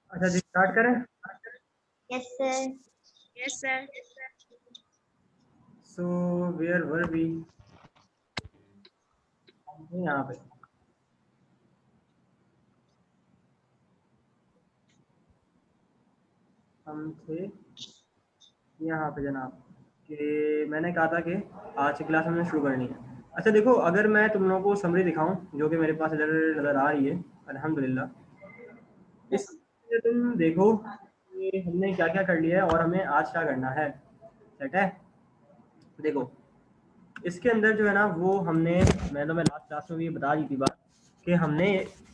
अच्छा जी, स्टार्ट करें। Yes sir. Yes sir. So where were we? यहाँ पे हम थे, यहाँ पे जनाब, कि मैंने कहा था कि आज की क्लास हमने शुरू करनी है। अच्छा देखो, अगर मैं तुम लोगों को समरी दिखाऊं जो कि मेरे पास इधर नज़र आ रही है, अल्हम्दुलिल्लाह, इस तुम देखो कि हमने क्या क्या कर लिया है और हमें आज क्या करना है। सेट है? देखो, इसके अंदर जो है ना वो मैं लास्ट क्लास में भी बता दी थी बात कि हमने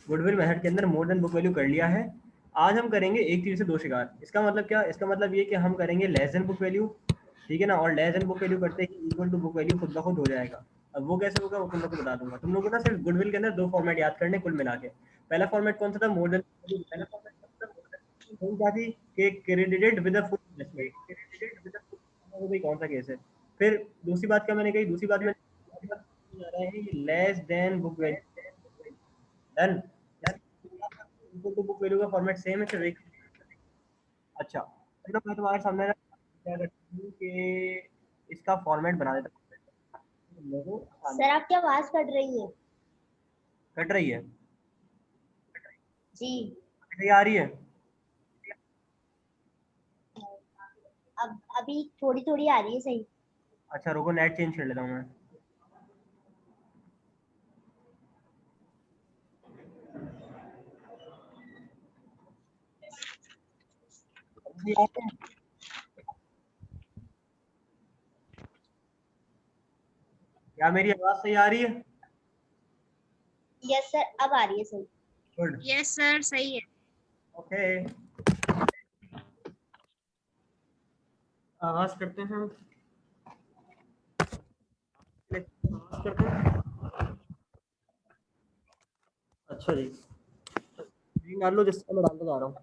गुडविल मेथड के अंदर मोर देन बुक वैल्यू कर लिया है। आज हम करेंगे एक तीर से दो शिकार। इसका मतलब क्या? इसका मतलब ये कि हम करेंगे लेस देन बुक वैल्यू, ठीक है ना, और लेस देन बुक वैल्यू करते ही इक्वल टू बुक वैल्यू खुद ब खुद हो जाएगा। अब वो कैसे होगा वो तुम लोग को बता दूंगा। तुम लोग को ना सिर्फ गुडविल के अंदर दो फॉर्मेट याद करने कुल मिला के। पहला फॉर्मेट कौन सा था? More than. पहला फॉर्मेट क्या थी कि credited with a full investment. कौन सा केस है? फिर दूसरी बात क्या मैंने कही? दूसरी बात में आ रहा है less than book value. Done. Equal to book value का फॉर्मेट सेम है, सिर्फ एक। अच्छा चलो, मैं तुम्हारे सामने ना क्या करती हूँ कि इसका फॉर्मेट बना देता हूँ। सर आपकी आवाज कट रही है। कट रही है? जी। ये आ रही है? अब अभी थोड़ी थोड़ी आ रही है सही। अच्छा रुको, नेट चेंज कर लेता हूँ मैं। क्या मेरी आवाज सही आ रही है? यस सर, अब आ रही है सही। गुड। यस सर, सही है। ओके, आगाज करते हैं। आगाज करते हैं। अच्छा जी, डाल लो जिससे मैं डालता जा रहा हूँ।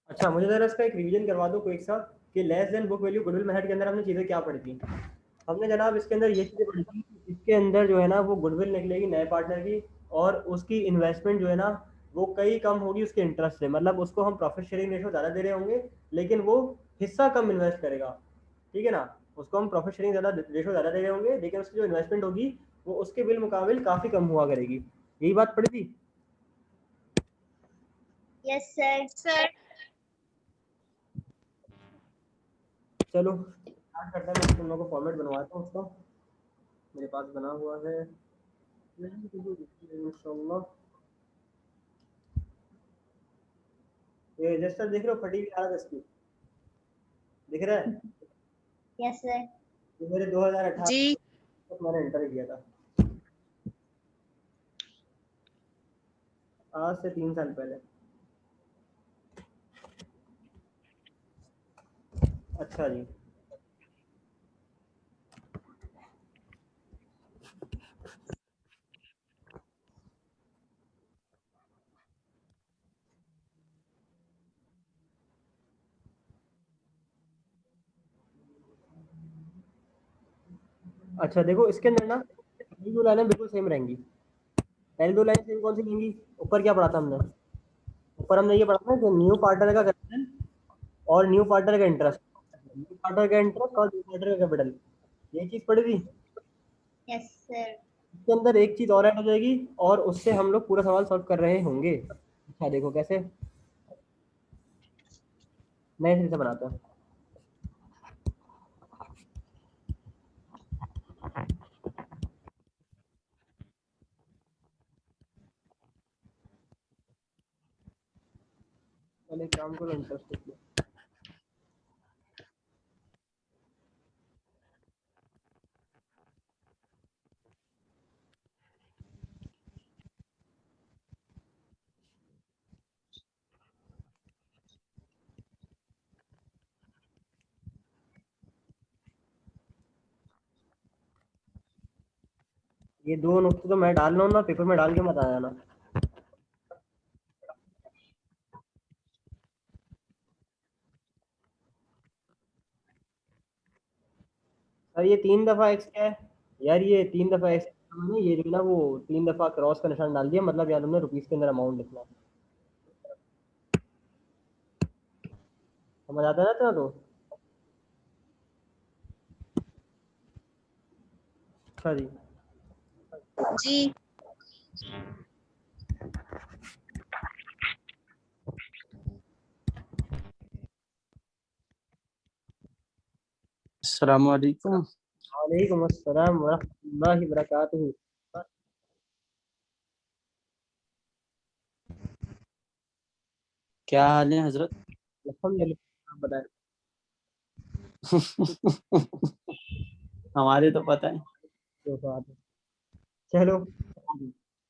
अच्छा, मुझे जरा इसका एक रिवीजन करवा दो क्विक सा कि less than book value goodwill method के अंदर हमने चीज़ें क्या पढ़ी थी। हमने जनाब इसके अंदर ये चीज़ें पढ़ी थी, इसके अंदर जो है ना वो गुडविल निकलेगी नए पार्टनर की, और उसकी इन्वेस्टमेंट जो है ना वो कई कम होगी उसके इंटरेस्ट से। मतलब उसको हम प्रॉफिट शेयरिंग रेशो ज़्यादा दे रहे होंगे लेकिन वो हिस्सा कम इन्वेस्ट करेगा, ठीक है ना। उसको हम प्रॉफिट शेयरिंग रेशो ज़्यादा दे रहे होंगे लेकिन उसकी जो इन्वेस्टमेंट होगी वो उसके बिल मुकाबिल काफ़ी कम हुआ करेगी। यही बात पढ़ी थी? Yes sir. सर चलो स्टार्ट करते हैं। मैं तुम लोगों को फॉर्मेट बनवाता हूँ उसका, मेरे पास बना हुआ है इंशाल्लाह। ये रजिस्टर देख रहे हो? फटी हुई हालत इसकी दिख रहा है? Yes sir. ये मेरे 2018 जी। तक मैंने एंटर किया था, आज से 3 साल पहले। अच्छा जी, अच्छा देखो इसके अंदर ना पहली दो लाइनें बिल्कुल सेम रहेंगी। पहली दो लाइन सेम कौन सी रहेंगी? ऊपर क्या पढ़ा था हमने? ऊपर हमने ये पढ़ा था कि न्यू पार्टनर का कैपिटल और न्यू पार्टनर का इंटरेस्ट, न्यू पार्टनर का इंटरेस्ट और न्यू पार्टनर का कैपिटल, ये चीज पढ़ी थी। Yes sir. इसके अंदर एक चीज और ऐड हो जाएगी और उससे हम लोग पूरा सवाल सॉल्व कर रहे होंगे। अच्छा देखो कैसे, नए सिरे से बनाते हैं। पहले काम करो, इंटरेस्ट। ये 2 नुक्ते तो मैं डाल रहा हूँ ना, पेपर में डाल के मत आ जाना। सर ये 3 दफा एक्स क्या है यार? ये 3 दफा एक्स मैंने ये जो ना वो 3 दफा क्रॉस का निशान डाल दिया, मतलब यार तुमने रुपीस के अंदर अमाउंट लिखना है। समझ आता है ना तुम्हें? तो अच्छा जी। जी। अस्सलाम वालेकुम। वालेकुम अस्सलाम वरहमतुल्लाहि वबरकातुहू। क्या हाल है हजरत? अल्हम्दुलिल्लाह, आप बताएं। हमारे तो पता है। जो बात है। चलो।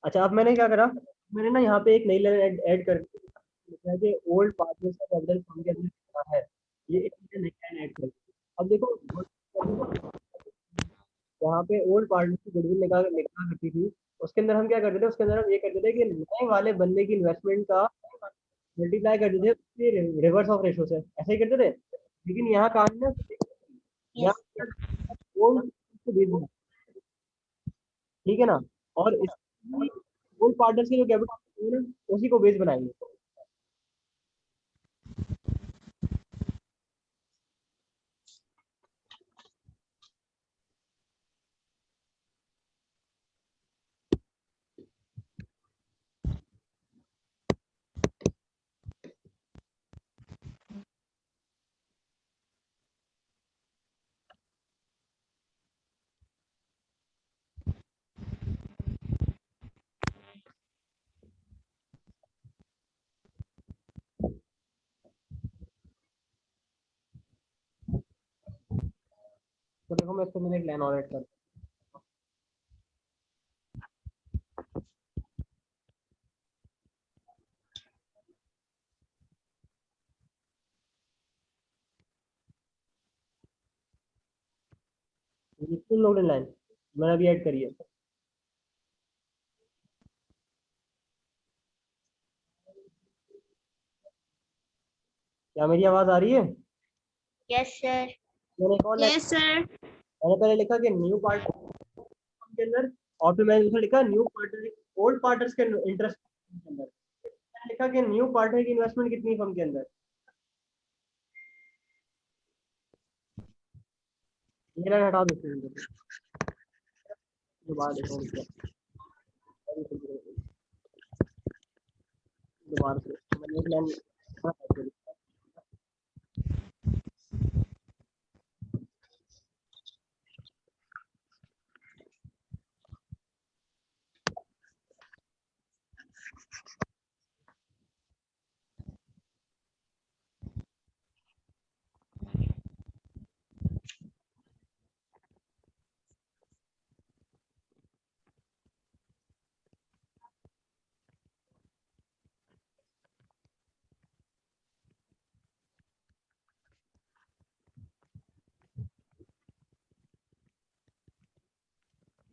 अच्छा, अब मैंने क्या करा, मैंने ना यहाँ पे एक नई लाइन ऐड कर दी। लिखा है कि ओल्ड पार्टनर्स का कैपिटल फॉर्म के अंदर लिखा है। ये एक मैंने नई लाइन ऐड कर दी। अब देखो, यहाँ पे ओल्ड पार्टनर्स की गुडविल लिखा लिखा करती थी, उसके अंदर हम क्या करते थे, उसके अंदर हम ये करते थे कि नए वाले बंदे की इन्वेस्टमेंट का मल्टीप्लाई कर देते थे रिवर्स ऑफ रेशो से, ऐसे ही करते थे। लेकिन यहाँ कहानी ना, यस यहाँ ओल्ड को बेच दिया, ठीक है ना? और इस ओल्ड पार्टनर्स के जो कैपिटल है ना, उसी को बेस बनाएंगे। तो देखो, मैं इसको मैंने एक लाइन और ऐड कर, फुल लोडेड लाइन मैंने अभी ऐड करी है। क्या मेरी आवाज आ रही है? Yes sir. मैंने एक और लाइन, यस सर। मैंने पहले लिखा कि न्यू पार्ट के अंदर, और फिर मैंने दूसरा लिखा न्यू पार्टनर, ओल्ड पार्टनर्स के इंटरेस्ट के अंदर। मैंने लिखा कि न्यू पार्टनर की इन्वेस्टमेंट कितनी फर्म के अंदर। ये लाइन हटा देते हैं, दोबारा देखो, दोबारा से मैंने एक लाइन।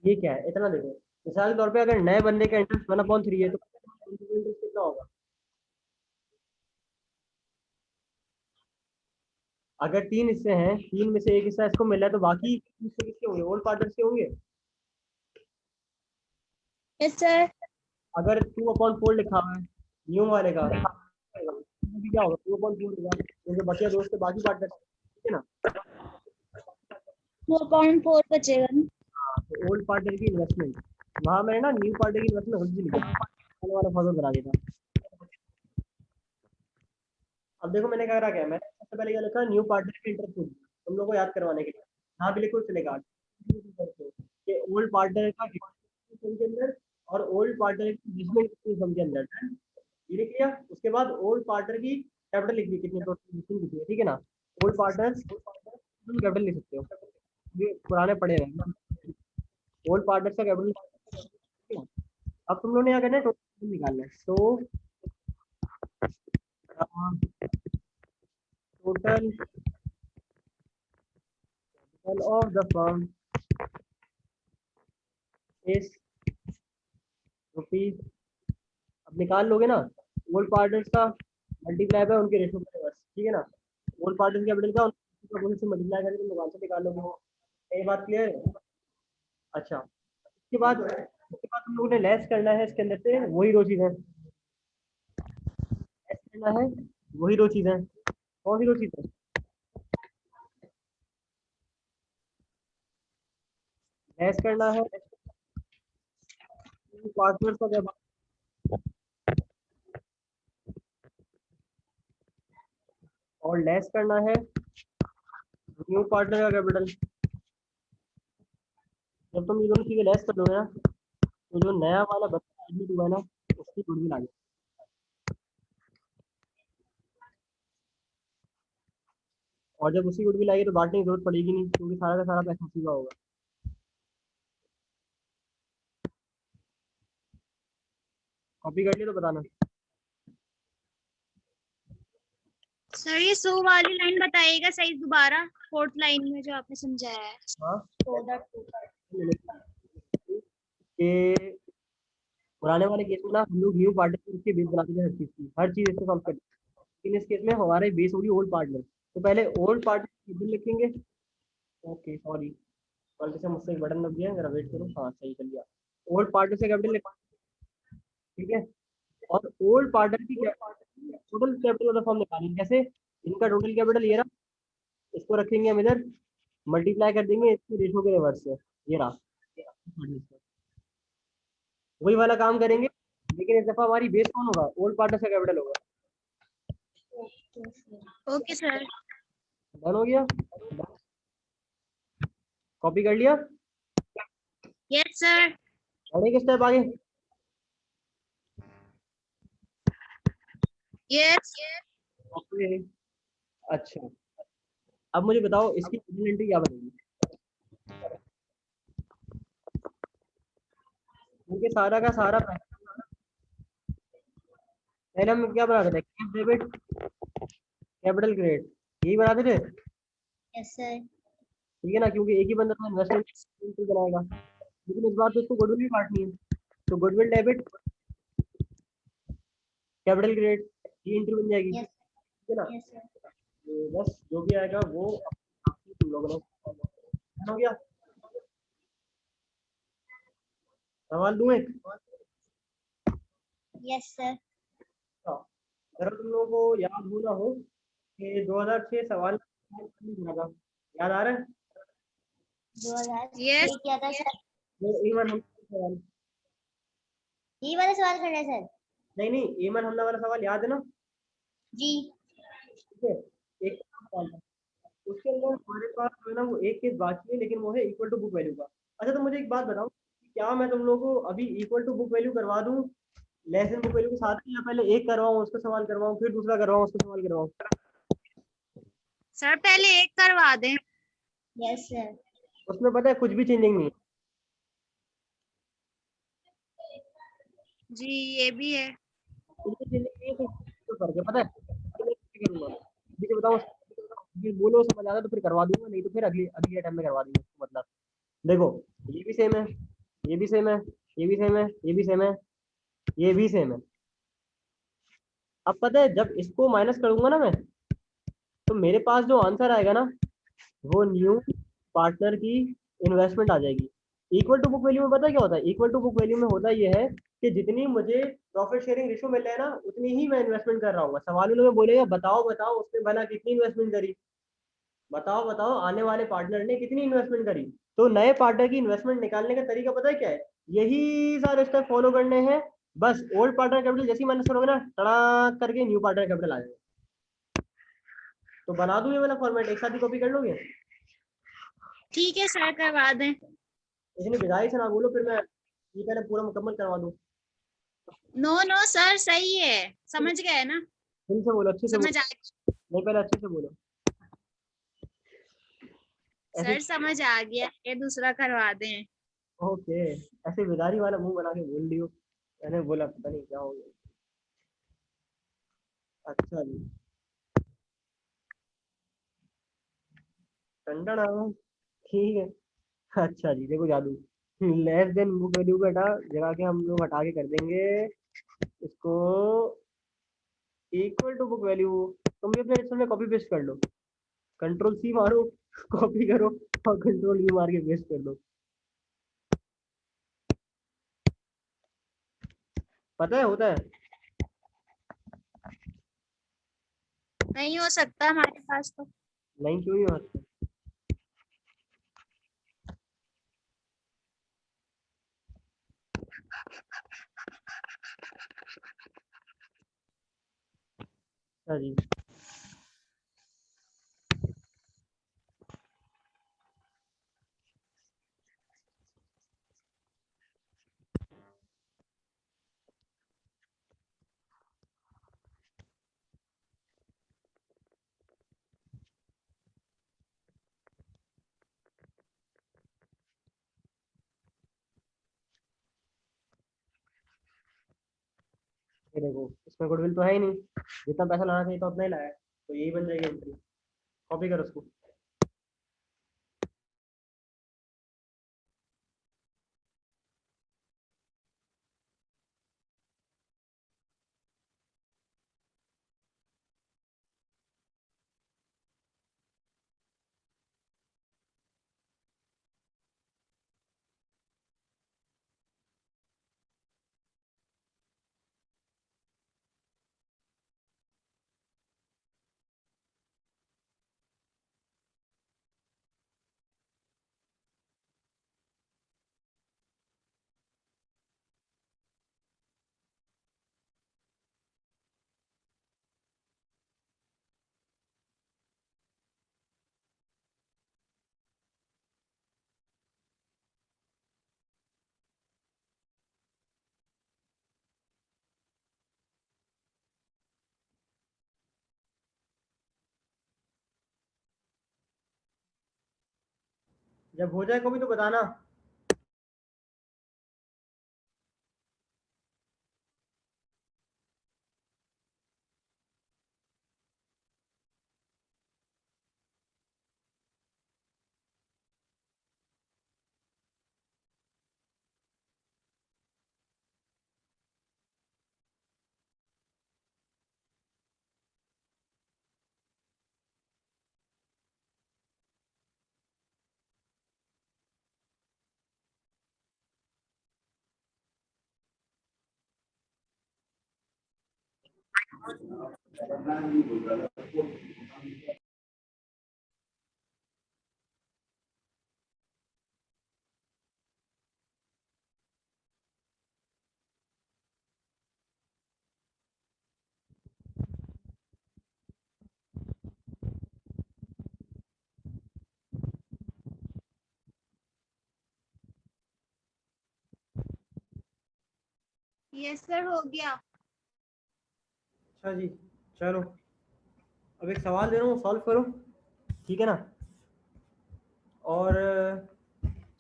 ये क्या है, इतना देखो। मिसाल के तौर पे अगर नए बंदे का इंटरेस्ट 1/3 है, तो इंटरेस्ट कितना होगा? अगर 3 हिस्से हैं, 3 में से एक हिस्सा इसको मिला है, तो बाकी हिस्से किसके होंगे? ओल्ड पार्टनर्स के होंगे। Yes sir. अगर 2/4 लिखा हुआ है न्यू वाले का, तो भी क्या होगा? 2/4 होगा, क्योंकि बचे दोस्त के बाकी पार्टनर, ठीक है ना? 4.4 बचेगा ना। हाँ, तो ओल्ड पार्टनर की इन्वेस्टमेंट, वहां मैंने ना न्यू पार्टनर की इन्वेस्टमेंट खुद से लिखा, पहले वाला फॉर्मूला बना दिया था। अब देखो मैंने क्या रखा है, मैंने सबसे पहले क्या लिखा, न्यू पार्टनर की इंटरेस्ट खुद, तुम लोग को याद करवाने के लिए। यहाँ भी लिखो, चलेगा कि ओल्ड पार्टनर का फर्म के अंदर और ओल्ड पार्टनर की इन्वेस्टमेंट कितनी फर्म के अंदर है, ये लिख लिया। उसके बाद ओल्ड पार्टनर की कैपिटल लिख दी, कितनी टोटल लिखी है, ठीक है ना? ओल्ड पार्टनर कैपिटल लिख सकते हो, ये पुराने पड़े हैं। ओल्ड पार्टनर्स का कैपिटल। अब तुम लोगों ने क्या करना है, टोटल निकालना है। तो टोटल ऑफ द फर्म इस रुपीज, अब निकाल लोगे ना ओल्ड पार्टनर्स का मल्टीप्लाई बाय उनके रेशो का रिवर्स, ठीक है ना। ओल्ड पार्टनर्स कैपिटल का उनका से मल्टीप्लाई करके तुम दुकान से निकाल लोगे। ये बात क्लियर है? अच्छा, उसके बाद तुम लोगों ने लेस करना है इसके अंदर से वही दो चीजें, लेस करना है वही दो चीजें। कौन सी दो चीजें? लेस करना है पार्टनर्स का कैपिटल और लेस करना है न्यू पार्टनर का कैपिटल। जब तुम ये दोनों चीजें लेस कर दोगे ना तो जो नया वाला बच्चा एडमिट हुआ है ना उसकी गुडविल आ गई। और जब उसकी गुडविल आएगी तो बांटने की जरूरत पड़ेगी नहीं क्योंकि सारा का सारा पैसा उसी का होगा। कॉपी कर लिया तो बताना। सर ये 100 वाली लाइन बताइएगा सही दोबारा, फोर्थ लाइन में जो आपने समझाया है। हाँ So the total. कि पुराने वाले केस में ना हम लोग न्यू पार्टनर के बेस बनाते थे हर चीज की, हर चीज इसको सॉल्व करते थे। लेकिन इस केस में हमारे बेस होगी ओल्ड पार्टनर। तो पहले ओल्ड पार्टनर की लिखेंगे। ओके सॉरी, गलती से मुझसे एक बटन दब गया, जरा वेट करो। हाँ सही कर लिया। ओल्ड पार्टनर से कैपिटल लिखा, ठीक है। और ओल्ड पार्टनर की टोटल कैपिटल फॉर्म निकालेंगे कैसे? इनका टोटल कैपिटल ये रहा, इसको रखेंगे हम इधर, मल्टीप्लाई कर देंगे इसकी रेशो के रिवर्स से, ये रहा। वही वाला काम करेंगे लेकिन इस दफा हमारी बेस कौन होगा? ओल्ड पार्टनर से कैपिटल होगा। Okay sir. डन हो गया? कॉपी कर लिया? Yes sir. बढ़े किस स्टेप आगे? यस। ओके अच्छा, अब मुझे बताओ इसकी टोटल एंट्री क्या बनेगी? क्योंकि सारा का सारा पहले हम क्या बनाते थे? कैश डेबिट कैपिटल क्रेडिट, यही बनाते थे, Yes sir. ठीक है ना। क्योंकि एक ही बंदा तो इन्वेस्टमेंट बनाएगा, लेकिन इस बार तो इसको गुडविल भी काटनी है। तो गुडविल डेबिट कैपिटल क्रेडिट ये एंट्री बन जाएगी, Yes. ठीक है ना। Yes sir. तो बस जो भी आएगा वो तुम लोगों ने हो गया। सवाल दूं एक? Yes sir. हाँ, अगर तुम लोगों को याद हो ना हो कि 2006 सवाल था, याद आ रहा है? 2006 क्या था सर? वो ईमान हमला सवाल, ये वाला सवाल करना है सर? नहीं ईमान हमला वाला सवाल याद है ना? जी। ठीक है, एक सवाल था उसके अंदर हमारे पास जो है ना वो एक केस बाकी है, लेकिन वो है इक्वल टू बुक वैल्यू का। अच्छा तो मुझे एक बात बताओ, क्या मैं तुम लोगों को अभी इक्वल टू बुक वैल्यू करवा दूं लेस देन बुक वैल्यू के साथ, या पहले एक करवाऊं उसका सवाल करवाऊं फिर दूसरा करवाऊं उसका सवाल करवाऊं? सर पहले एक करवा दें। Yes sir. उसमें पता है कुछ भी चेंजिंग नहीं है। जी ये भी है। कुछ भी चेंजिंग नहीं है, तो फर्क है पता है। तो मैं क्या करूंगा मुझे बताओ, फिर बोलो समझ आता तो फिर करवा दूंगा, नहीं तो फिर अगली अगली टाइम में करवा दूंगा। मतलब देखो, ये भी सेम है, ये भी सेम है, ये भी सेम है, ये भी सेम है, ये भी सेम है। अब पता है जब इसको माइनस करूंगा ना मैं, तो मेरे पास जो आंसर आएगा ना वो न्यू पार्टनर की इन्वेस्टमेंट आ जाएगी। इक्वल टू बुक वैल्यू में पता है क्या होता है? इक्वल टू बुक वैल्यू में होता ये है कि जितनी मुझे प्रॉफिट शेयरिंग रेशो मिल रहा है ना उतनी ही मैं इन्वेस्टमेंट कर रहा हूँ। सवालों में बोलेगा बताओ बताओ उसने भला कितनी इन्वेस्टमेंट करी, बताओ बताओ आने वाले पार्टनर ने कितनी इन्वेस्टमेंट करी। तो नए पार्टनर की इन्वेस्टमेंट निकालने का तरीका पता है क्या है? यही सारे स्टेप फॉलो करने हैं। बस ओल्ड पार्टनर कैपिटल जैसे ही माइनस करोगे ना टड़ाक करके न्यू पार्टनर कैपिटल आ जाएगा। तो बना दूं ये वाला फॉर्मेट, एक साथ ही कॉपी कर लोगे? ठीक है सर करवा दें। इसलिए विदाई से ना बोलो फिर मैं ये पहले पूरा मुकम्मल करवा दूं। नो नो सर सही है, समझ गए ना? फिर से बोलो, अच्छे से समझ बोलो, आ नहीं पहले अच्छे से बोलो। ऐसे सर समझ आ गया, ये दूसरा करवा दें। ओके, ऐसे विदारी वाला मुंह बना के बोल लियो, मैंने बोला पता नहीं क्या हो गया। अच्छा जी, टंडन ठीक है। अच्छा जी देखो जादू, लेस देन बुक वैल्यू को हटा जगह के हम लोग हटा के कर देंगे इसको इक्वल टू बुक वैल्यू। तुम भी अपने रजिस्टर में कॉपी पेस्ट कर लो, कंट्रोल सी मारो, कॉपी करो और कंट्रोल वी मार के पेस्ट कर दो। पता है होता है। नहीं हो सकता हमारे पास तो। नहीं क्यों नहीं होता? अच्छा जी, ये देखो इसमें गुडविल तो है ही नहीं, जितना पैसा लाना चाहिए था उतना ही लाया है, तो यही बन जाएगी एंट्री। कॉपी करो उसको। जब हो जाए कभी तो बताना। यस सर हो गया। अच्छा जी, चलो अब एक सवाल दे रहा हूँ, सॉल्व करो, ठीक है ना। और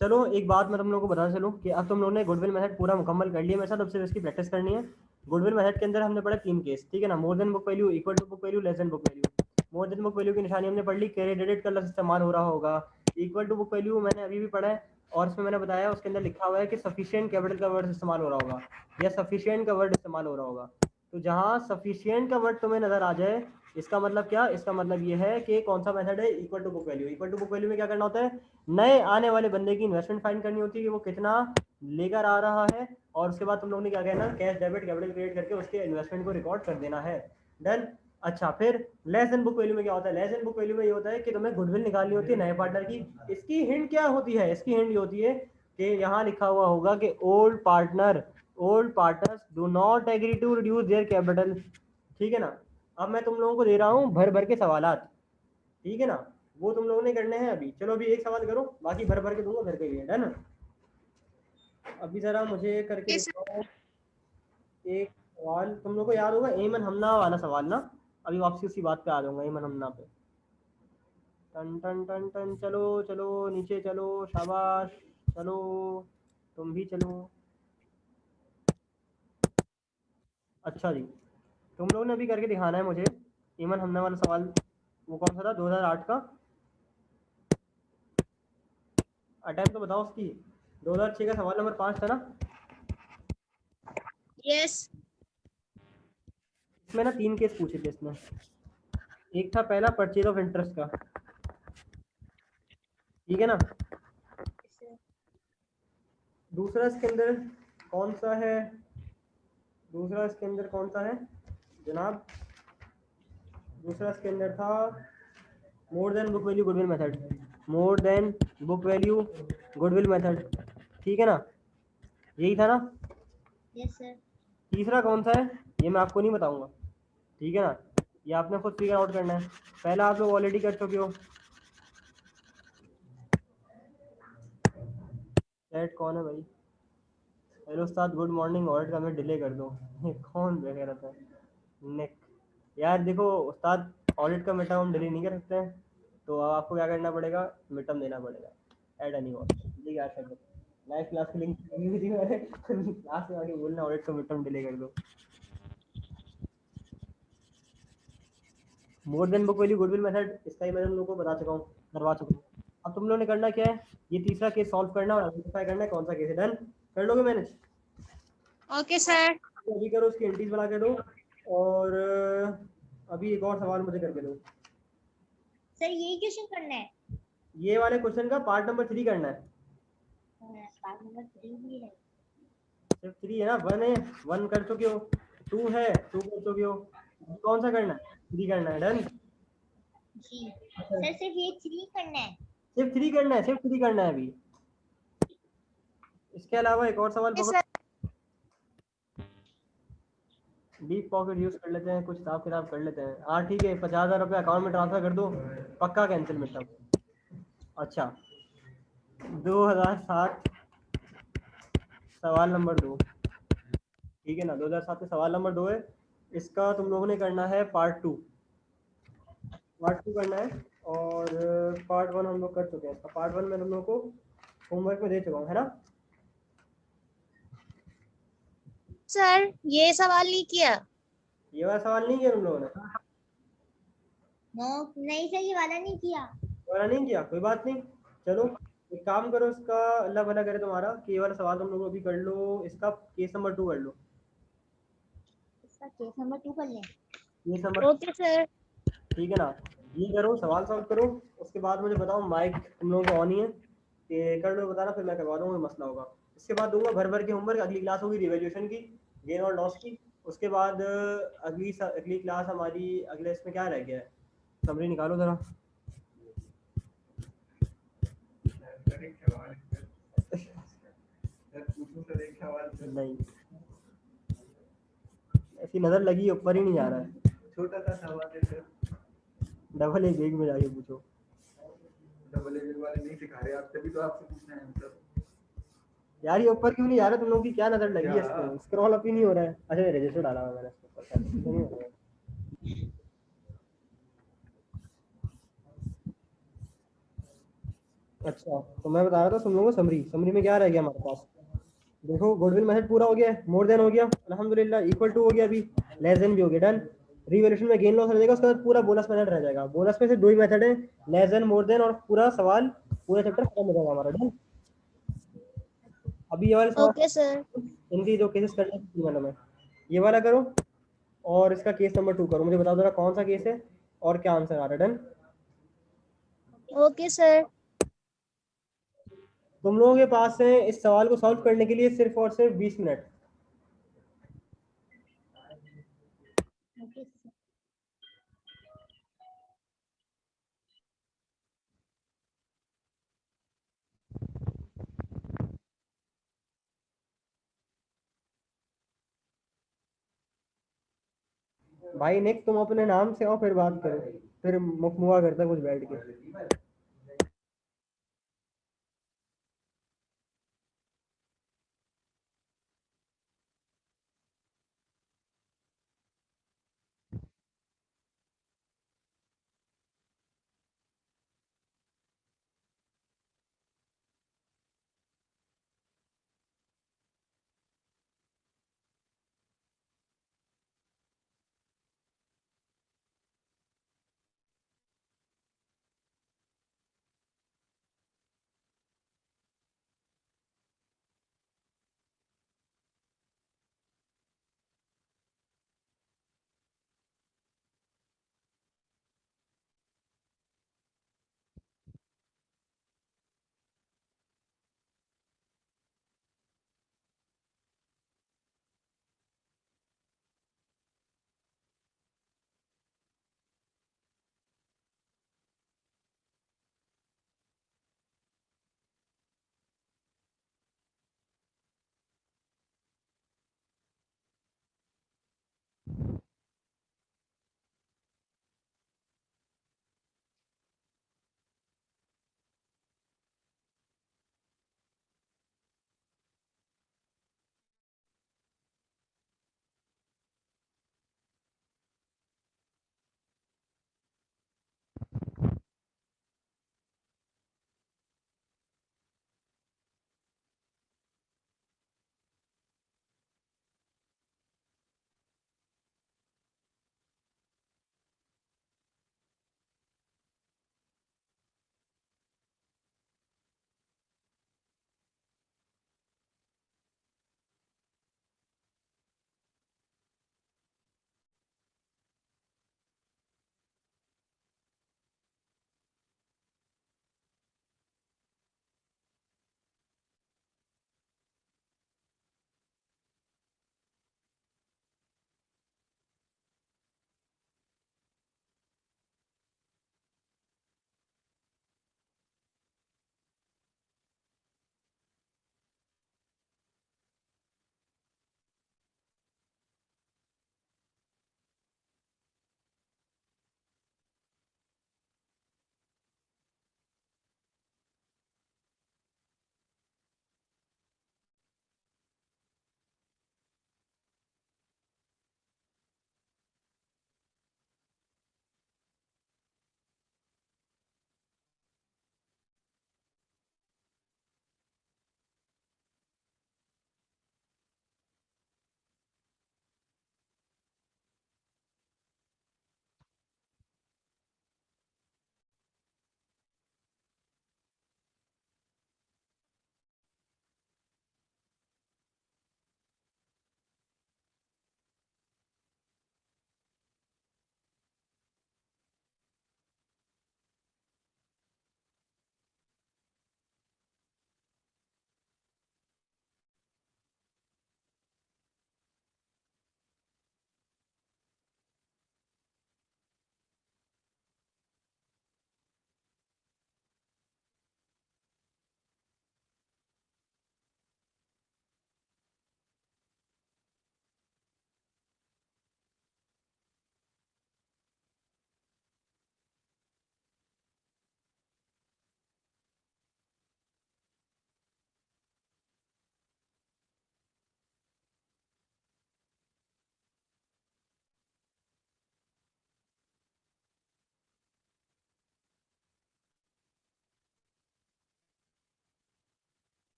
चलो एक बात मैं तुम लोगों को बता चलूँ कि अब तुम लोगों ने गुडविल मेथड पूरा मुकम्मल कर लिया मेरे साथ, अब सिर्फ इसकी प्रैक्टिस करनी है। गुडविल मेथड के अंदर हमने पढ़ा 3 केस, ठीक है ना। More than book value, equal to book value, less than book value. More than book value की निशानी हमने पढ़ ली, क्रेडिटेड का लफ्ज़ इस्तेमाल हो रहा होगा। इक्वल टू बुक वैल्यू मैंने अभी भी पढ़ा है और इसमें मैंने बताया उसके अंदर लिखा हुआ है कि सफिशिएंट कैपिटल का वर्ड इस्तेमाल हो रहा होगा या सफिशिएंट का वर्ड इस्तेमाल हो रहा होगा। तो जहाँ सफिशिएंट का वर्ड तुम्हें नजर आ जाए, इसका मतलब क्या, इसका मतलब ये है कि कौन सा मेथड है, equal to book value. Equal to book value में क्या करना होता है, नए आने वाले बंदे की इन्वेस्टमेंट फाइंड करनी होती है कि वो कितना लेकर आ रहा है, और उसके बाद तुम लोगों ने क्या कहना, कैश डेबिट कैपिटल क्रिएट करके उसके इन्वेस्टमेंट को रिकॉर्ड कर देना है। डन। अच्छा, फिर लेस देन बुक वैल्यू में क्या होता है, लेस देन बुक वैल्यू में ये होता है कि तुम्हें गुडविल निकालनी होती है नए पार्टनर की। इसकी हिंट क्या होती है, इसकी हिंट ये होती है कि यहाँ लिखा हुआ होगा कि old partners do not agree to reduce their capital, ठीक है ना। अब मैं तुम लोगों को दे रहा हूँ भर भर के सवालात, ठीक है ना, वो तुम लोगों ने करने हैं अभी। चलो अभी एक सवाल करो, बाकी भर भर के दूंगा घर के लिए, डन। अभी जरा मुझे करके यस दिखाओ एक सवाल, तुम लोग को याद होगा एमन हमना वाला सवाल ना। अभी वापसी उसी बात पे आ जाऊंगा, एमन हमना पे। टन टन टन टन, चलो चलो नीचे चलो, शाबाश, चलो तुम भी चलो। अच्छा जी, तुम लोगों ने अभी करके दिखाना है मुझे एमन हमना वाला सवाल। वो कौन सा था, 2008 का। अटेम्प्ट तो बताओ उसकी। 2006 का सवाल नंबर 5 था ना? यस इसमें ना 3 केस पूछे थे इसमें। एक था पहला परचेज ऑफ इंटरेस्ट का, ठीक है ना? दूसरा इसके अंदर कौन सा है? दूसरा इसके अंदर कौन सा है जनाब? दूसरा इसके अंदर था मोर than book value goodwill method. मोर than book value goodwill method, ठीक है ना? यही था ना? Yes sir. तीसरा कौन सा है ये मैं आपको नहीं बताऊंगा, ठीक है ना? ये आपने खुद फिगर आउट करना है। पहला आप लोग ऑलरेडी कर चुके हो। चैट कौन है भाई? हेलो उस्ताद गुड मॉर्निंग, ऑडिट का मैं डिले कर दो। ये कौन देख रहा था? नेक यार देखो उस्ताद, ऑडिट का मिड हम डिले नहीं कर सकते हैं, तो अब आपको क्या करना पड़ेगा? मिड टर्म देना पड़ेगा। ऐड एनी और ठीक है सर, लाइव क्लास की लिंक दी थी मैंने। क्लास में आके बोलना ऑडिट का मिड टर्म डिले कर दो। मोर than book value goodwill method, इसका ही मैं तुम लोगों को बता चुका हूँ, करवा चुका हूँ। अब तुम लोगों ने करना क्या है? ये तीसरा केस सॉल्व करना और आइडेंटिफाई करना है कौन सा केस है। डन? कर लोगे मैनेज? Okay sir. तो अभी करो, उसकी एंट्रीज बना के दो, और अभी एक और सवाल मुझे करके दो। सर यही क्वेश्चन करना है? ये वाले क्वेश्चन का पार्ट नंबर 3 करना है। पार्ट नंबर 3 भी है? सिर्फ 3 है ना? 1 है, 1 कर चुके हो। 2 है, 2 कर चुके हो। कौन सा करना है? 3 करना है। डन? जी सर, सिर्फ ये 3 करना है? सिर्फ 3 करना है, सिर्फ 3 करना है अभी। इसके अलावा एक और सवाल ओके पकड़ो। सर। डीप पॉकेट यूज कर लेते हैं, कुछ हिसाब किताब कर लेते हैं। हाँ ठीक है, 50,000 रुपये अकाउंट में ट्रांसफर कर दो, पक्का कैंसिल मिलता। अच्छा, 2007 सवाल नंबर 2, ठीक है ना? 2007 में सवाल नंबर 2 है। इसका तुम लोगों ने करना है पार्ट 2। पार्ट 2 करना है, और पार्ट 1 हम लोग कर चुके हैं। पार्ट 1 में तुम लोगों को होमवर्क में दे चुका हूँ, है ना? सर ये सवाल नहीं किया। ये वाला सवाल नहीं किया तुम लोगों ने? नो नहीं सर, ये वाला नहीं किया। ये वाला नहीं किया, कोई बात नहीं। चलो एक काम करो, इसका अल्लाह भला करे तुम्हारा कि ये वाला सवाल तुम लोग अभी कर लो। इसका केस नंबर 2 कर लो। इसका केस नंबर 2 कर लें? Case number, okay sir. ठीक है ना? ये करो, सवाल सॉल्व करो, उसके बाद मुझे बताओ। माइक तुम लोगों को ऑन ही है कि कर लो, बताना, फिर मैं करवा दूंगा, कोई मसला होगा। इसके बाद दूंगा भर भर के होमवर्क। अगली क्लास होगी रिवैल्यूएशन की, गेन और लॉस की। उसके बाद अगली क्लास हमारी, अगले इसमें क्या रह गया है? समरी निकालो जरा। नहीं, ऐसी नजर लगी ऊपर ही नहीं जा रहा है। छोटा सा सवाल है सर। डबल एक में जाके पूछो। डबल एजेंट वाले नहीं सिखा रहे आप, तभी तो आपसे पूछना है मतलब। यार ये ऊपर क्यों नहीं जा रहा? तुम लोगों की क्या नजर लगी है क्या? इसको? स्क्रॉल अप ही नहीं हो रहा है। अच्छा रजिस्टर डाला हुआ मैंने इसके ऊपर, शायद इसलिए नहीं हो रहा है। अच्छा तो मैं बता रहा था तुम लोगों को, समरी समरी में क्या रह गया हमारे पास? देखो गुडविल मेथड पूरा हो गया है, मोर देन हो गया अल्हम्दुलिल्लाह, इक्वल टू हो गया, अभी लेस देन भी हो गया। डन? रिवैल्यूएशन में गेन लॉस रह जाएगा, उसके बाद पूरा बोनस मेथड रह जाएगा। बोनस में से 2 ही मेथड है, लेस देन, मोर देन, और पूरा सवाल, पूरा चैप्टर खत्म हो जाएगा हमारा। डन? अभी ये वाले ओके सवाल, सर। इनकी जो केसेस करने हैं 3 वालों में, ये वाला करो, और इसका केस नंबर 2 करो। मुझे बता दो कौन सा केस है और क्या आंसर आ रहा है। डन? Okay sir. तुम लोगों के पास है इस सवाल को सॉल्व करने के लिए सिर्फ और सिर्फ 20 मिनट। Okay sir. भाई निक, तुम अपने नाम से आओ फिर बात करो, फिर मुखमुआ करता कुछ बैठ के।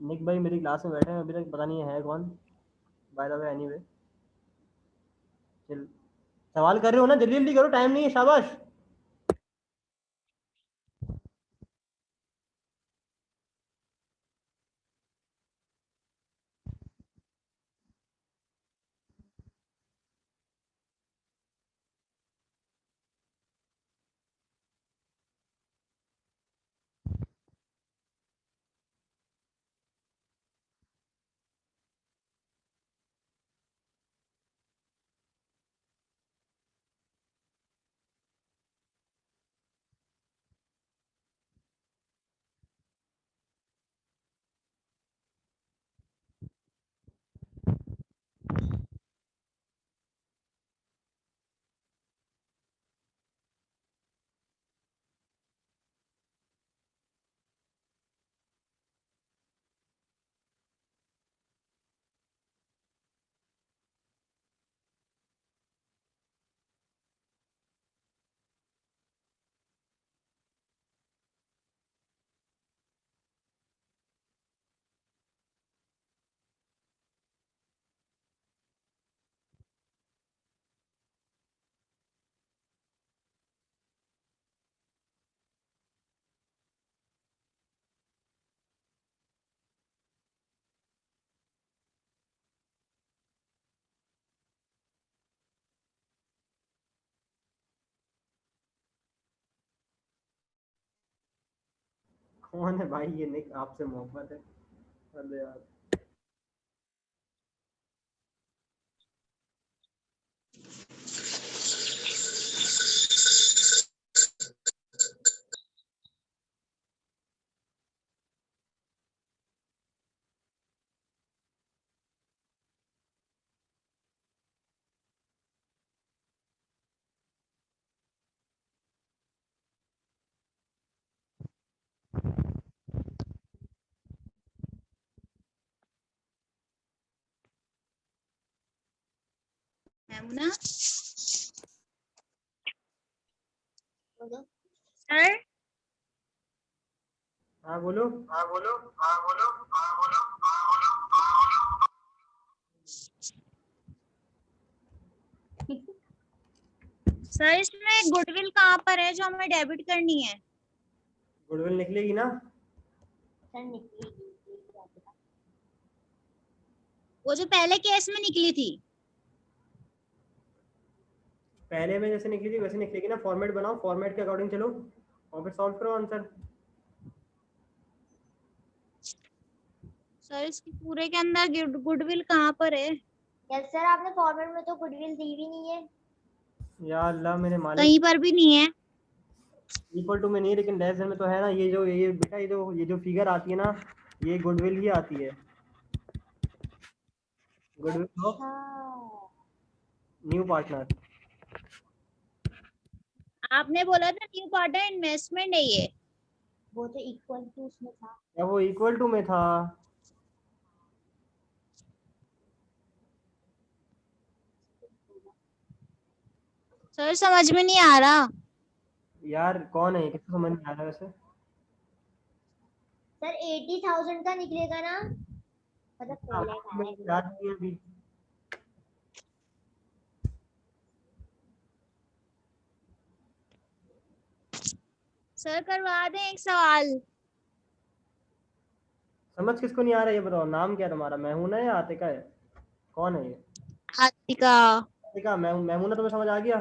निक भाई मेरी क्लास में बैठे हैं अभी तक, पता नहीं है कौन। बाय द वे एनीवे, चल सवाल कर रहे हो ना, जल्दी जल्दी करो, टाइम नहीं है, शाबाश। कौन है भाई ये निक, आपसे मोहब्बत है? अरे यार, मैमुना बोलो। सर, हाँ बोलो। सर इसमें गुडविल कहाँ पर है जो हमें डेबिट करनी है? गुडविल निकलेगी ना। सर निकलेगी। वो जो पहले केस में निकली थी। पहले में जैसे निकली थी वैसे निकलेगी ना, फॉर्मेट बनाओ, फॉर्मेट के अकॉर्डिंग चलो और फिर सॉल्व करो आंसर। सर इसके पूरे के अंदर गुडविल कहाँ पर है? यस सर, आपने फॉर्मेट में तो गुडविल दी भी नहीं है। या अल्लाह मेरे मालिक, कहीं पर भी नहीं है। इक्वल टू में नहीं लेकिन लेस देन में तो है ना। ये जो ये बेटा ये जो फिगर आती है ना, ये गुडविल ही आती है। गुडविल ऑफ अच्छा, न्यू पार्टनर। आपने बोला था न्यू पार्टनर इन्वेस्टमेंट है ये। वो तो इक्वल टू उसमें था। या वो इक्वल टू में था? सर समझ में नहीं आ रहा। यार कौन है ये, किसको समझ नहीं आ रहा वैसे? सर 80,000 का निकलेगा ना, मतलब हाँ, पहले का मेरे है। को याद नहीं है अभी। सर करवा दें एक सवाल। समझ किसको नहीं आ रहा ये बताओ, नाम क्या है तुम्हारा? मैहूना है या आतिका है? कौन है ये? आतिका। आतिका। मैमूना तुम्हें समझ आ गया?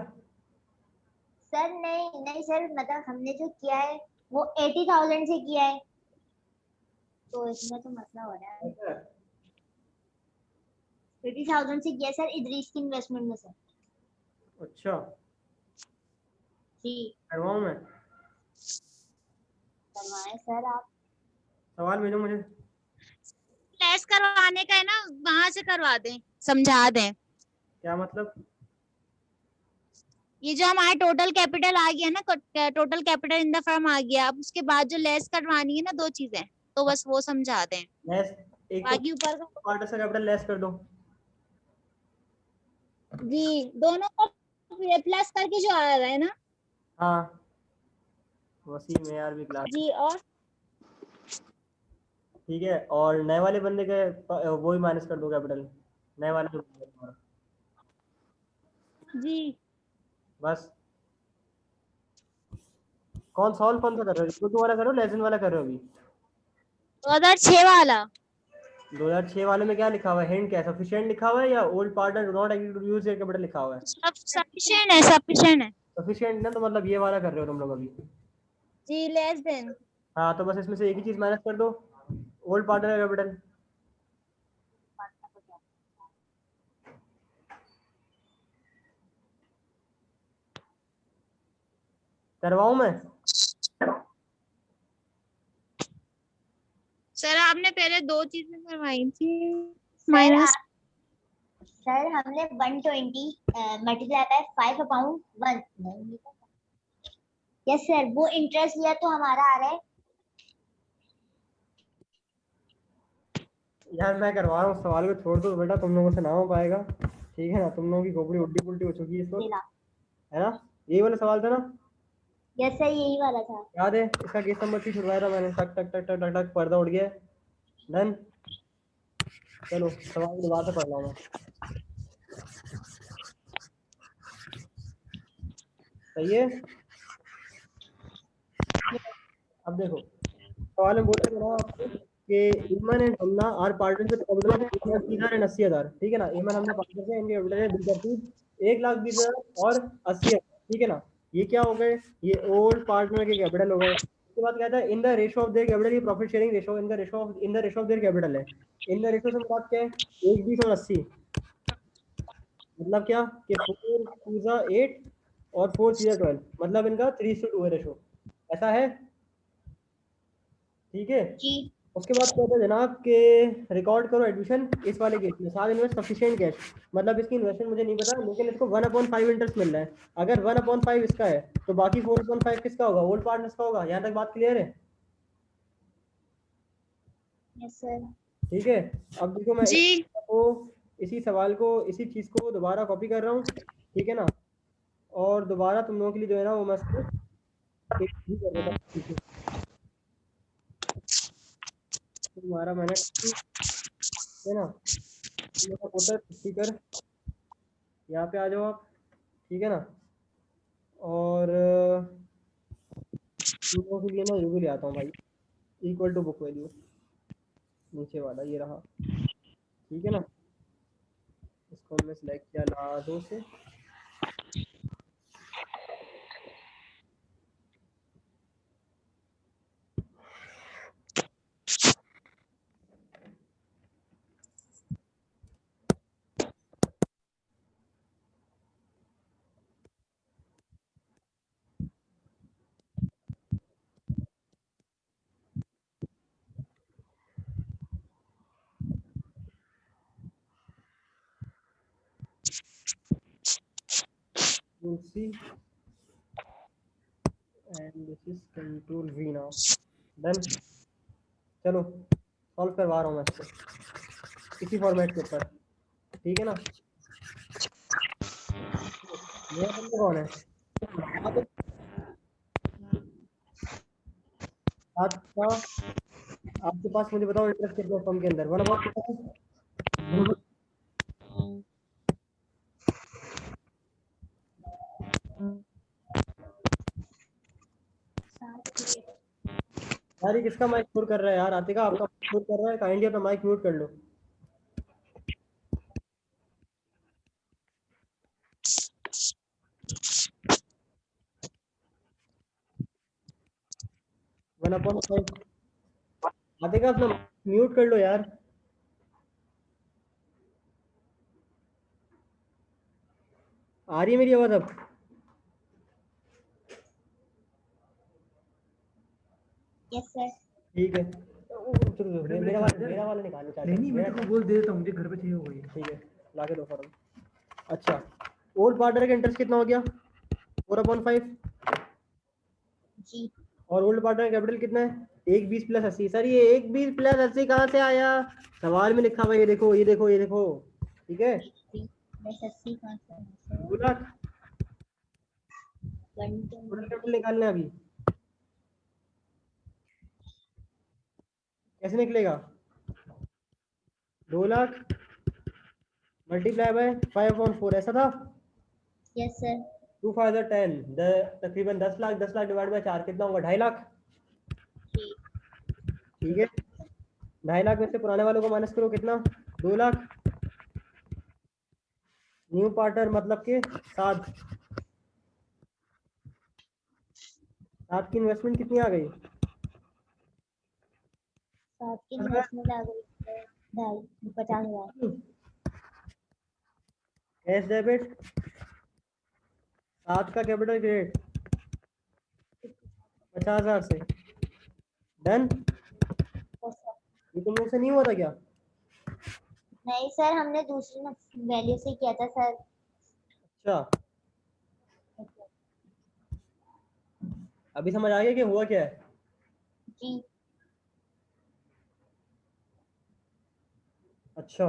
सर नहीं नहीं सर, मतलब हमने जो किया है वो 80,000 से किया है, तो इसमें तो मसला हो रहा है। ऐसा है? 80,000 से किया सर, इदरीस की इन्वेस्टमेंट में सर। अच्छा, जी करवाऊँ मैं? करवाएं सर आप। सवाल भेजो मुझे। लेस करवाने का है ना, वहां से करवा दें, समझा दें। क्या मतलब? ये जो हमारा टोटल कैपिटल आ गया ना, total capital in the firm आ गया, अब उसके बाद जो लेस करवानी है ना, दो चीजें, तो बस वो समझा दें। लेस, एक तो बाकी ऊपर का पार्ट से कैपिटल लेस कर दो। जी, दोनों को प्लस करके जो आ रहा है ना। हाँ, वसीम है यार भी क्लास। जी, और ठीक है, और नए वाले बंदे के वो ही माइनस कर दो कैपिटल, नए वाले जो बंदा है तुम्हारा। जी बस कौन सा कर रहे हो, इक्वल टू वाला कर रहे हो, लेस देन वाला कर रहे हो अभी? 2006 वाला। 2006 वाले में क्या लिखा हुआ है, हिंट क्या है, सफिशिएंट लिखा हुआ है या old partner do not agree to use your capital लिखा हुआ है? सब सफिशिएंट है, सफिशिएंट है। सफिशिएंट ना, तो मतलब ये वाला कर रहे हो तुम लोग अभी। जी लेस देन। हाँ, तो बस इसमें से एक ही चीज माइनस कर दो, ओल्ड पार्टनर कैपिटल। करवाऊं मैं? सर आपने पहले 2 चीजें करवाई थी सर माइनस। सर हमने 120 मल्टीप्लाई बाय 5 अपॉन 1 नहीं। यस सर, वो इंटरेस्ट लिया तो हमारा आ रहा है। यार मैं करवा रहा हूँ, सवाल को छोड़ दो बेटा, तुम लोगों से ना हो पाएगा, ठीक है ना, तुम लोगों की खोपड़ी उल्टी पुल्टी हो चुकी है इस वक्त, है ना? यही वाला सवाल था ना? यस सर, यही वाला था। याद है, इसका केस नंबर 3 छुड़वाया था मैंने, टक टक टक टक टक टक, पर्दा उड़ गया। डन। चलो सवाल दोबारा से पढ़ रहा हूँ मैं। सही है? अब देखो सवाल में बोलते हैं आपको कि Iman and Hamna are partners with capital of 1,30,000 and 80,000, ठीक है ना? ईमन हमना पार्टनर्स हैं, इनके कैपिटल है बिल्कुल 1,20,000 और 80,000, ठीक है ना? ये क्या हो गए, ये ओल्ड पार्टनर के कैपिटल हो गए। उसके बाद कहता है in the ratio of their capital, ये profit sharing ratio in the ratio of their capital है। इन द रेशो से मतलब क्या है, 1,20 और 80, मतलब क्या कि 4 2 8 और 4 3 12, मतलब इनका 3:2 है रेशो, ऐसा है? ठीक है। जी उसके बाद कहते हैं जनाब के रिकॉर्ड करो एडमिशन इस वाले केस में, साथ इन्वेस्ट सफिशिएंट कैश, मतलब इसकी इन्वेस्टमेंट मुझे नहीं पता, लेकिन इसको 1/5 इंटरेस्ट मिल रहा है। अगर 1/5 इसका है तो बाकी 4/5 किसका होगा, ओल्ड पार्टनर्स का होगा। यहाँ तक बात क्लियर है? Yes sir. ठीक है। अब देखो मैं जी इसी सवाल को, इसी चीज को दोबारा कॉपी कर रहा हूँ, ठीक है ना, और दोबारा तुम लोगों के लिए जो है ना वो मैं इसको भी कर देता हूँ, ठीक है? तुम्हारा मैंने है ना, मेरा पोता स्पीकर यहाँ पे आ जाओ आप, ठीक है ना, और तुम लोगों के लिए ना ये भी ले आता हूँ भाई, इक्वल टू बुक वैल्यू, नीचे वाला ये रहा, ठीक है ना? इसको हमने सिलेक्ट किया लाजो से, you'll see and this is control V now, done. चलो सॉल्व करवा रहा हूँ मैं इसको इसी फॉर्मेट के ऊपर, ठीक है ना? मेरा बंदा कौन है? आपका, आपके पास मुझे बताओ इंटरेस्ट कितना फॉर्म के अंदर, 1/5? यार ये किसका माइक म्यूट कर रहा है यार, आतिका आपका म्यूट कर रहा है, काइंडली अपना माइक म्यूट कर लो। आतिका अपना म्यूट कर लो यार। आ रही है मेरी आवाज अब? Yes sir. ठीक है, मेरा वाला निकालो, नहीं मैं तेरे को बोल दे देता हूँ, मुझे घर पे चाहिए होगी। ठीक है, ला के दो फॉर्म। अच्छा, ओल्ड पार्टनर का इंटरेस्ट कितना हो गया, 4/5, जी और ओल्ड पार्टनर कैपिटल कितना है, 1,20 प्लस 80। सर ये 1,20 प्लस 80 कहाँ से आया, सवाल में लिखा हुआ, ये देखो ये देखो ये देखो, ठीक है? बस 80 कहाँ से है सर? 2 लाख 1 टोटल कैपिटल निकालना है अभी, कैसे निकलेगा? 2 लाख मल्टीप्लाई बाय 5/4 ऐसा था। Yes sir. 2 फाइव 10 तकरीबन 10 लाख। 10 लाख डिवाइड बाय 4 कितना होगा? 2.5 लाख। जी। ठीक है, 2.5 लाख में से पुराने वालों को माइनस करो, कितना? 2 लाख। न्यू पार्टनर मतलब के 7 की इन्वेस्टमेंट कितनी आ गई? 7 की इन्वेस्टमेंट आ गई 50,000। कैश डेबिट 7 का कैपिटल क्रेडिट 50,000 से। डन। ये तुम लोग से नहीं हुआ था क्या? नहीं सर, हमने दूसरी वैल्यू से किया था सर। अच्छा, अभी समझ आ गया कि हुआ क्या है? जी। अच्छा,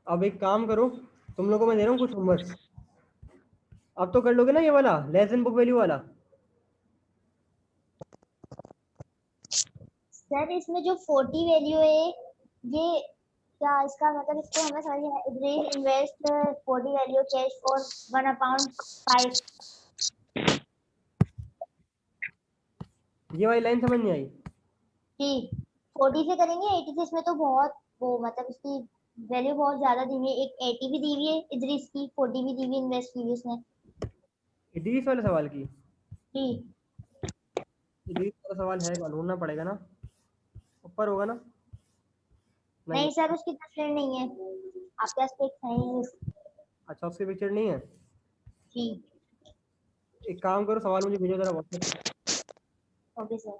अब एक काम करो, तुम लोगों को मैं दे रहा हूँ कुछ होमवर्क, अब तो कर लोगे ना ये वाला लेस देन बुक वैल्यू वाला? सर इसमें जो 40 वैल्यू है, ये क्या इसका मतलब, इसको हमें समझ नहीं आया। Invest 40 value cash for 1/5। ये वाली लाइन समझ नहीं आई? जी। 40 से करेंगे 80 से, इसमें तो बहुत वो मतलब इसकी वैल्यू बहुत ज्यादा दी हुई है। एक 80 भी दी हुई है इधर, इसकी 40 भी दी हुई है इन्वेस्ट की हुई उसने। इडलीस वाले सवाल की? जी। इडलीस वाला सवाल है, ढूंढना पड़ेगा ना, ऊपर होगा ना? नहीं। नहीं सर, उसकी तस्वीर नहीं है आपके पास, पिक है ही नहीं। अच्छा, उसके पिक्चर नहीं है? जी। एक काम करो, सवाल मुझे भेजो जरा व्हाट्सएप पे। Okay sir.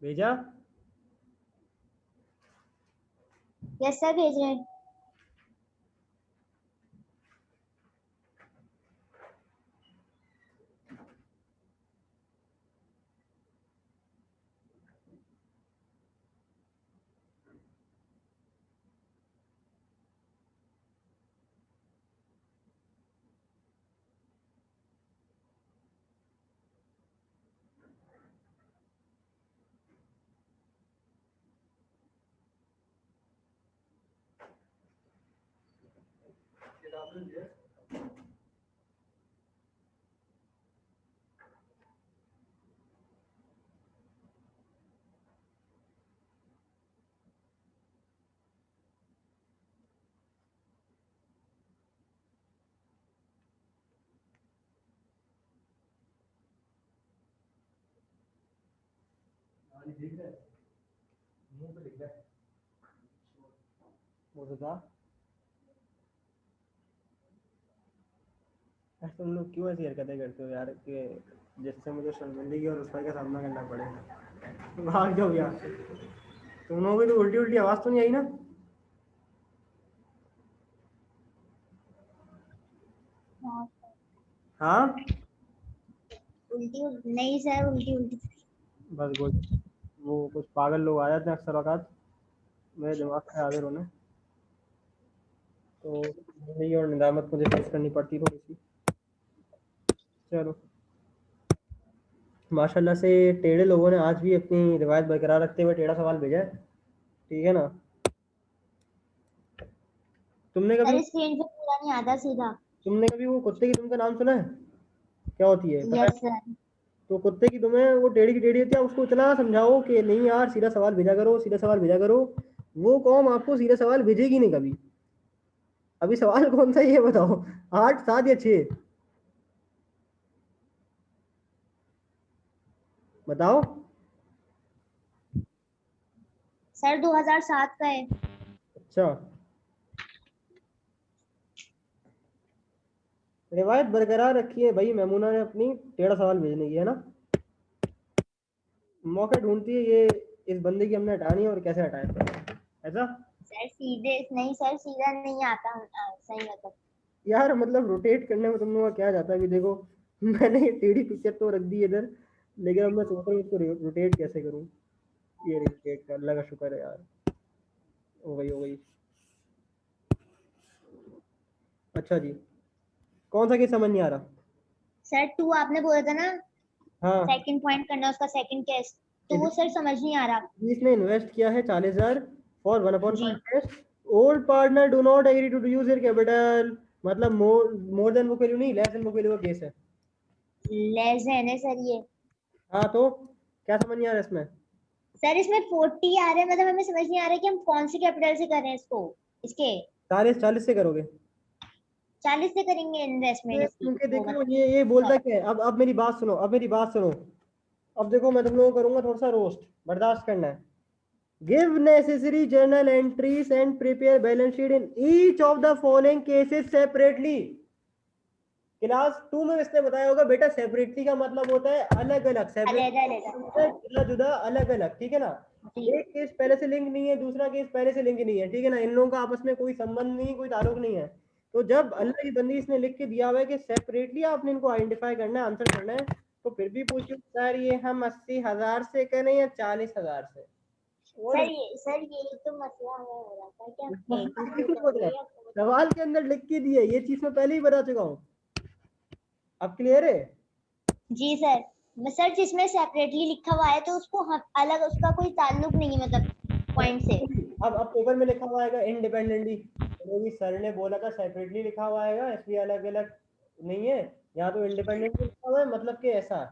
भेजा? यस सर, भेज रहे हैं। वो बता, तुम लोग क्यों ऐसी हरकतें करते हो यार, कि जिससे मुझे शर्मिंदगी और रुसवाई का सामना करना पड़े? भाग जाओ यहाँ से। तुम लोगों की तो उल्टी उल्टी आवाज तो नहीं आई ना? हाँ, उल्टी नहीं सर, उल्टी उल्टी। बस कुछ वो कुछ पागल लोग आ जाते हैं अक्सर औकात मेरे दिमाग से हाजिर होने, तो जिंदगी और निदामत मुझे फेस करनी पड़ती थोड़ी सी। चलो, माशाल्लाह से टेढ़े लोगों ने आज भी अपनी रिवायत बरकरार रखते हुए टेढ़ा सवाल भेजा है, ठीक है ना? तुमने कभी अरे स्क्रीन पे पूरा नहीं आता सीधा। वो कुत्ते की दुम का नाम सुना है? क्या होती है पता यस है? सर। तो कुत्ते की दुम है, वो टेढ़ी की टेढ़ी होती है, उसको इतना समझाओ कि नहीं यार सीधा सवाल भेजा करो, सीधा सवाल भेजा करो, वो कौम आपको सीधा सवाल भेजेगी नहीं कभी। अभी सवाल कौन सा है ये बताओ, 8, 7 या 6? बताओ। सर 2007 का है। अच्छा, रिवायत बरकरार रखी है भाई मेमूना ने अपनी, टेढ़ा सवाल भेजने की है ना। मौके ढूंढती है ये, इस बंदे की हमने हटानी है और कैसे हटाए ऐसा। सर सीधे नहीं, सर सीधा नहीं आता सही मतलब। यार मतलब रोटेट करने में तुम लोगों का क्या जाता है, अभी देखो मैंने ये टेढ़ी पिक्चर तो रख दी इधर, लेकिन अब मैं सोच रहा हूँ इसको रोटेट कैसे करूँ। ये रोटेट कर, अल्लाह का शुक्र है यार, हो गई हो गई। अच्छा जी, कौन सा केस समझ नहीं आ रहा। सर 2 आपने बोला था ना, हाँ, सेकंड पॉइंट करना उसका सेकंड केस, तो वो सर समझ नहीं आ रहा। इसने इन्वेस्ट किया है 40,000 फॉर 1/5 जी interest. Old partner do not agree to use your capital, मतलब मोर देन बुक वैल्यू नहीं, लेस देन बुक वैल्यू का केस है। लेस है सर ये। हाँ तो क्या समझ नहीं आ रहा इसमें। सर इसमें 40 आ रहे हैं, मतलब हमें समझ नहीं आ रहा है कि हम कौन सी कैपिटल से कर रहे हैं इसको, इसके 40 से करोगे 40 से करेंगे इन्वेस्टमेंट इसकी, क्योंकि वो देखो मतलब ये बोलता क्या है, अब मेरी बात सुनो, अब मेरी बात सुनो। अब देखो मैं तुम लोगों को करूंगा थोड़ा सा रोस्ट, बर्दाश्त करना है। Give necessary journal entries and prepare balance sheet in each of the following cases separately. Class 2 में इसने बताया होगा बेटा, सेपरेटली का मतलब होता है अलग अलग, अलग सेपरेटली अलग। जुदा जुदा अलग अलग, ठीक है ना। जी एक केस पहले से लिंक नहीं है, दूसरा केस पहले से लिंक नहीं है, ठीक है ना, इन लोगों का आपस में कोई संबंध नहीं, कोई ताल्लुक नहीं है। तो जब अल्लाह की बंदी इसने लिख के दिया हुआ है कि सेपरेटली आपने इनको आइडेंटिफाई करना है, आंसर करना है, तो फिर भी पूछो सर ये हम 80,000 से करें या 40,000 से। सर ये तो मसला हो रहा था कि हम 82 करेंगे या 4। सवाल के अंदर लिख के दिया, ये चीज मैं पहले ही बता चुका हूँ। अब क्लियर है। जी सर, सर जिसमें सेपरेटली लिखा हुआ है तो उसको हम अलग, उसका कोई ताल्लुक नहीं है मतलब पॉइंट से। अब पेपर में लिखा हुआ आएगा इंडिपेंडेंटली, तो सर ने बोला था सेपरेटली लिखा हुआ आएगा इसलिए अलग अलग नहीं है, यहाँ तो इंडिपेंडेंटली लिखा हुआ है, मतलब कि ऐसा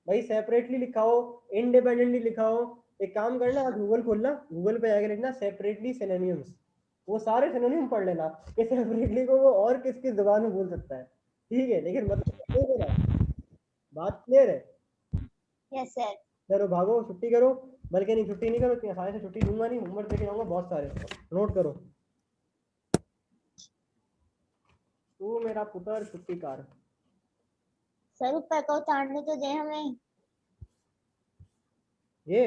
भाई सेपरेटली लिखा हो, इंडिपेंडेंटली लिखा हो। एक काम करना, आप गूगल खोलना, गूगल पे जाके लिखना सेपरेटली सिनोनिम्स, वो सारे सिनोनिम पढ़ लेना कि सेपरेटली को वो और किस किस जबान में बोल सकता है, ठीक है, लेकिन मतलब नहीं बोला। बात क्लियर है। Yes sir. चलो भागो छुट्टी करो, बल्कि नहीं छुट्टी नहीं करो, इतनी आसानी से छुट्टी दूंगा नहीं, होमवर्क देके जाऊंगा बहुत सारे, नोट करो। तू मेरा पुत्र छुट्टी कार। सर ऊपर का उतारने तो दे हमें। ये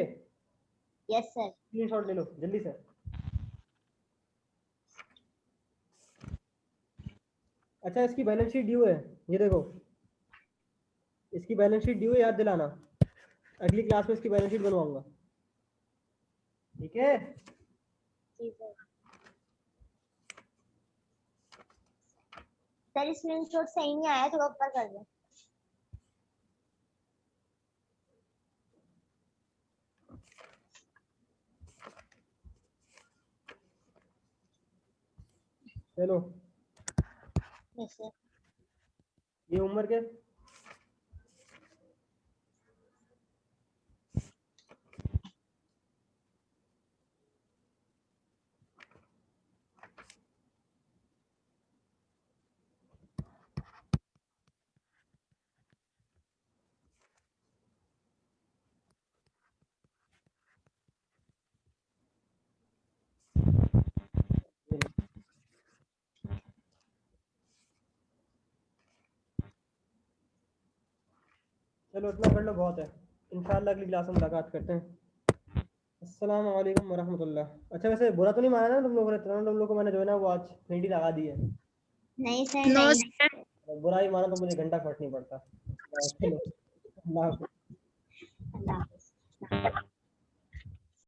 यस सर। स्क्रीनशॉट ले लो जल्दी से। अच्छा इसकी बैलेंस शीट ड्यू है, ये देखो इसकी बैलेंस शीट ड्यू है, याद दिलाना, अगली क्लास में इसकी बैलेंस शीट बनवाऊंगा, ठीक है। जी सर। सर स्क्रीनशॉट सही नहीं आया, थोड़ा ऊपर कर दो। चलो यस सर। ये होमवर्क है। चलो इतना कर लो बहुत है, इंशाल्लाह अगली क्लास में मुलाकात करते हैं। अस्सलाम वालेकुम वरहमतुल्लाह। अच्छा वैसे बुरा तो नहीं माना ना तुम लोगों ने, तुम लोगों को मैंने जो है ना वो आज घंटी लगा दी है। नहीं सर नो नहीं। बुरा ही माना तो मुझे घंटा फटनी पड़ता। चलो अल्लाह हाफ़िज़। अल्लाह।